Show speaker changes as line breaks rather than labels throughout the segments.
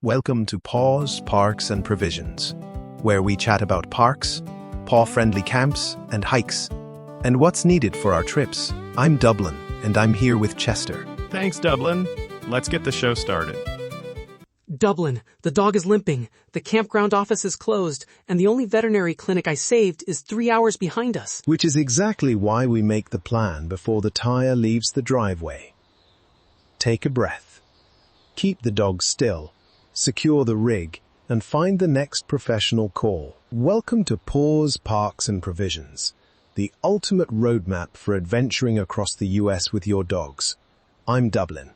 Welcome to Paws, Parks and Provisions, where we chat about parks, paw-friendly camps and hikes, and what's needed for our trips. I'm Dublin, and I'm here with Chester.
Thanks, Dublin. Let's get the show started.
Dublin, the dog is limping, the campground office is closed, and the only veterinary clinic I saved is 3 hours behind us.
Which is exactly why we make the plan before the tire leaves the driveway. Take a breath. Keep the dog still. Secure the rig, and find the next professional call. Welcome to Paws, Parks and Provisions, the ultimate roadmap for adventuring across the US with your dogs. I'm Dublin,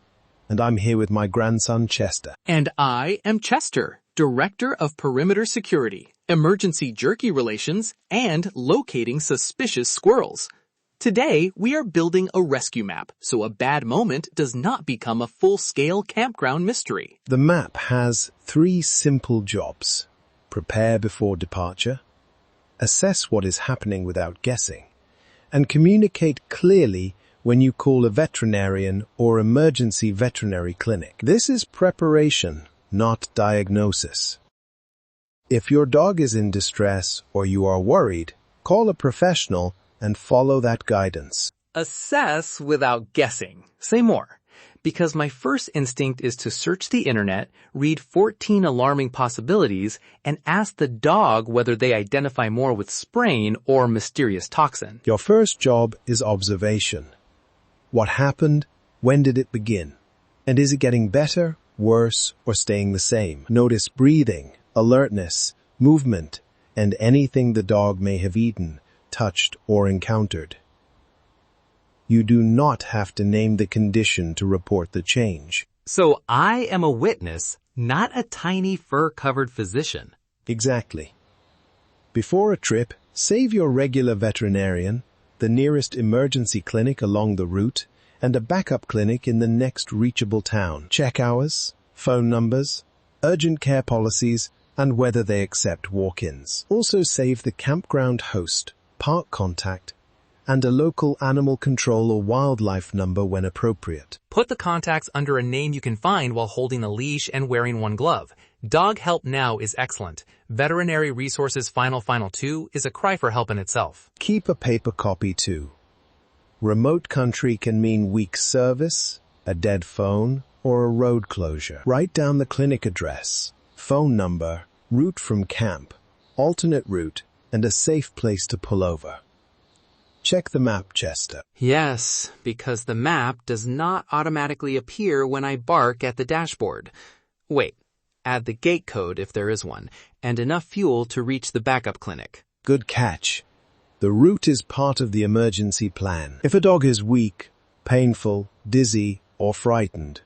and I'm here with my grandson Chester.
And I am Chester, Director of Perimeter Security, Emergency Jerky Relations, and Locating Suspicious Squirrels. Today, we are building a rescue map, so a bad moment does not become a full-scale campground mystery.
The map has 3 simple jobs. Prepare before departure, assess what is happening without guessing, and communicate clearly when you call a veterinarian or emergency veterinary clinic. This is preparation, not diagnosis. If your dog is in distress or you are worried, call a professional and follow that guidance.
Assess without guessing. Say more. Because my first instinct is to search the internet, read 14 alarming possibilities, and ask the dog whether they identify more with sprain or mysterious toxin.
Your first job is observation. What happened? When did it begin? And is it getting better, worse, or staying the same? Notice breathing, alertness, movement, and anything the dog may have eaten, touched, or encountered. You do not have to name the condition to report the change.
So I am a witness, not a tiny fur-covered physician.
Exactly. Before a trip, save your regular veterinarian, the nearest emergency clinic along the route, and a backup clinic in the next reachable town. Check hours, phone numbers, urgent care policies, and whether they accept walk-ins. Also save the campground host, park contact, and a local animal control or wildlife number when appropriate.
Put the contacts under a name you can find while holding a leash and wearing one glove. Dog Help Now is excellent. Veterinary Resources Final 2 is a cry for help in itself.
Keep a paper copy too. Remote country can mean weak service, a dead phone, or a road closure. Write down the clinic address, phone number, route from camp, alternate route, and a safe place to pull over. Check the map, Chester.
Yes, because the map does not automatically appear when I bark at the dashboard. Wait, add the gate code if there is one, and enough fuel to reach the backup clinic.
Good catch. The route is part of the emergency plan. If a dog is weak, painful, dizzy, or frightened,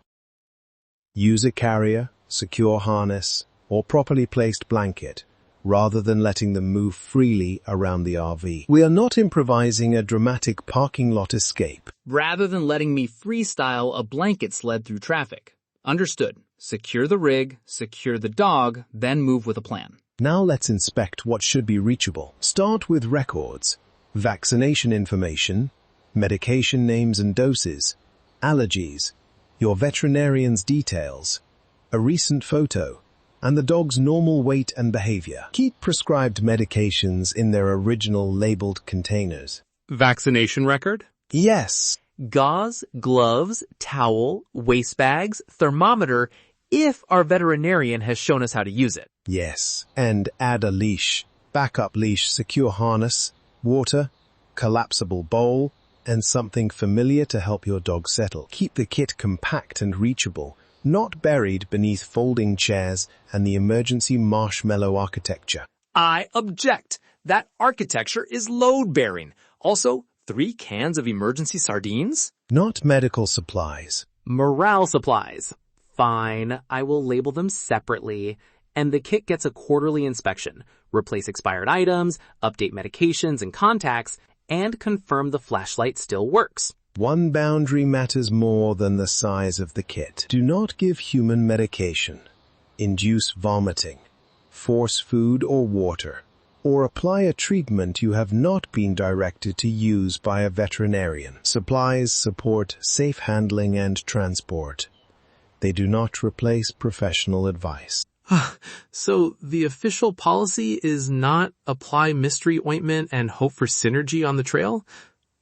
use a carrier, secure harness, or properly placed blanket, rather than letting them move freely around the RV. We are not improvising a dramatic parking lot escape.
Rather than letting me freestyle a blanket sled through traffic. Understood. Secure the rig, secure the dog, then move with a plan.
Now let's inspect what should be reachable. Start with records, vaccination information, medication names and doses, allergies, your veterinarian's details, a recent photo, and the dog's normal weight and behavior. Keep prescribed medications in their original labeled containers.
Vaccination record?
Yes.
Gauze, gloves, towel, waste bags, thermometer, if our veterinarian has shown us how to use it.
Yes. And add a leash, backup leash, secure harness, water, collapsible bowl, and something familiar to help your dog settle. Keep the kit compact and reachable, not buried beneath folding chairs and the emergency marshmallow architecture.
I object. That architecture is load-bearing. Also, 3 cans of emergency sardines?
Not medical supplies.
Morale supplies. Fine, I will label them separately. And the kit gets a quarterly inspection. Replace expired items, update medications and contacts, and confirm the flashlight still works.
One boundary matters more than the size of the kit. Do not give human medication, induce vomiting, force food or water, or apply a treatment you have not been directed to use by a veterinarian. Supplies support safe handling and transport. They do not replace professional advice.
So the official policy is not apply mystery ointment and hope for synergy on the trail?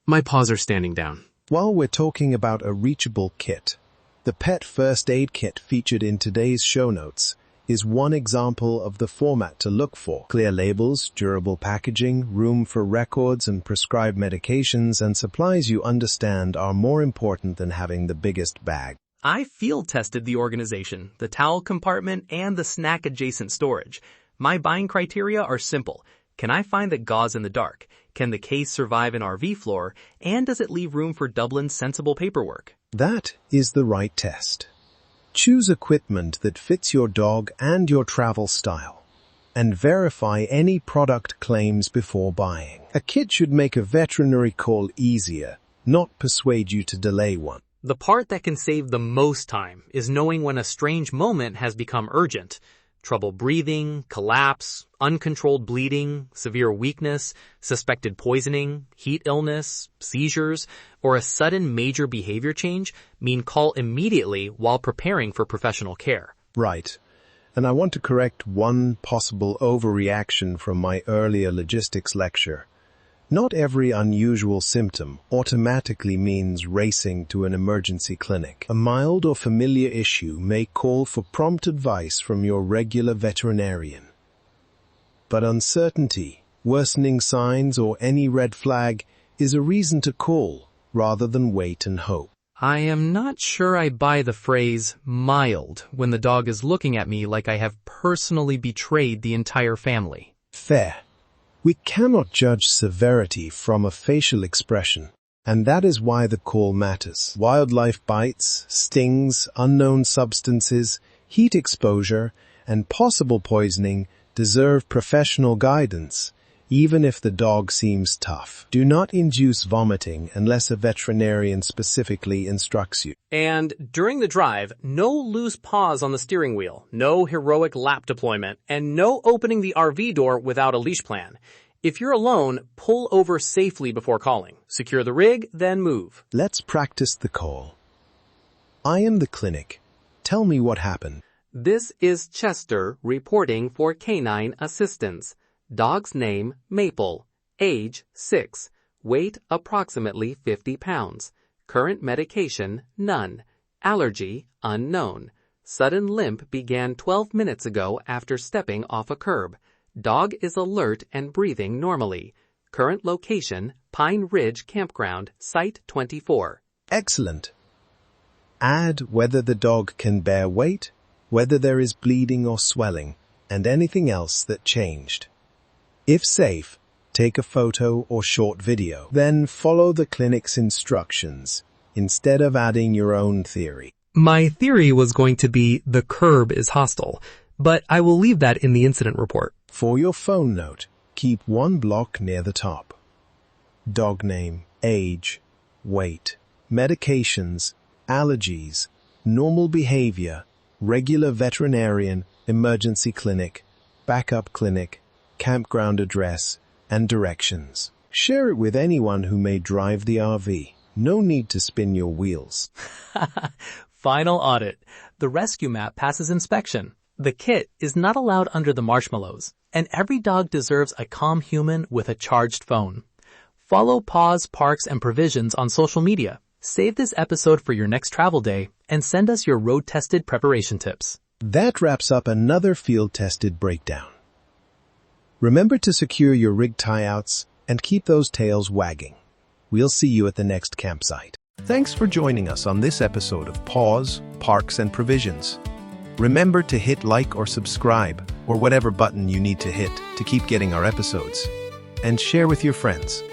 My paws are standing down.
While we're talking about a reachable kit, the pet first aid kit featured in today's show notes is one example of the format to look for. Clear labels, durable packaging, room for records and prescribed medications and supplies you understand are more important than having the biggest bag.
I field tested the organization, the towel compartment, and the snack adjacent storage. My buying criteria are simple. Can I find the gauze in the dark? Can the case survive an RV floor? And does it leave room for Dublin's sensible paperwork?
That is the right test. Choose equipment that fits your dog and your travel style, and verify any product claims before buying. A kit should make a veterinary call easier, not persuade you to delay one.
The part that can save the most time is knowing when a strange moment has become urgent. Trouble breathing, collapse, uncontrolled bleeding, severe weakness, suspected poisoning, heat illness, seizures, or a sudden major behavior change mean call immediately while preparing for professional care.
Right. And I want to correct one possible overreaction from my earlier logistics lecture. Not every unusual symptom automatically means racing to an emergency clinic. A mild or familiar issue may call for prompt advice from your regular veterinarian. But uncertainty, worsening signs, or any red flag is a reason to call rather than wait and hope.
I am not sure I buy the phrase mild when the dog is looking at me like I have personally betrayed the entire family.
Fair. We cannot judge severity from a facial expression, and that is why the call matters. Wildlife bites, stings, unknown substances, heat exposure, and possible poisoning deserve professional guidance, even if the dog seems tough. Do not induce vomiting unless a veterinarian specifically instructs you.
And during the drive, no loose paws on the steering wheel, no heroic lap deployment, and no opening the RV door without a leash plan. If you're alone, pull over safely before calling. Secure the rig, then move.
Let's practice the call. I am the clinic. Tell me what happened.
This is Chester reporting for Canine Assistance. Dog's name, Maple. Age, 6. Weight, approximately 50 pounds. Current medication, none. Allergy, unknown. Sudden limp began 12 minutes ago after stepping off a curb. Dog is alert and breathing normally. Current location, Pine Ridge Campground, Site 24.
Excellent. Add whether the dog can bear weight, whether there is bleeding or swelling, and anything else that changed. If safe, take a photo or short video. Then follow the clinic's instructions instead of adding your own theory.
My theory was going to be the curb is hostile, but I will leave that in the incident report.
For your phone note, keep one block near the top. Dog name, age, weight, medications, allergies, normal behavior, regular veterinarian, emergency clinic, backup clinic, campground address, and directions. Share it with anyone who may drive the RV. No need to spin your wheels.
Final audit. The rescue map passes inspection. The kit is not allowed under the marshmallows, and every dog deserves a calm human with a charged phone. Follow Paws, Parks, and Provisions on social media. Save this episode for your next travel day and send us your road-tested preparation tips.
That wraps up another field-tested breakdown. Remember to secure your rig tie-outs and keep those tails wagging. We'll see you at the next campsite. Thanks for joining us on this episode of Paws, Parks, and Provisions. Remember to hit like or subscribe, or whatever button you need to hit to keep getting our episodes. And share with your friends.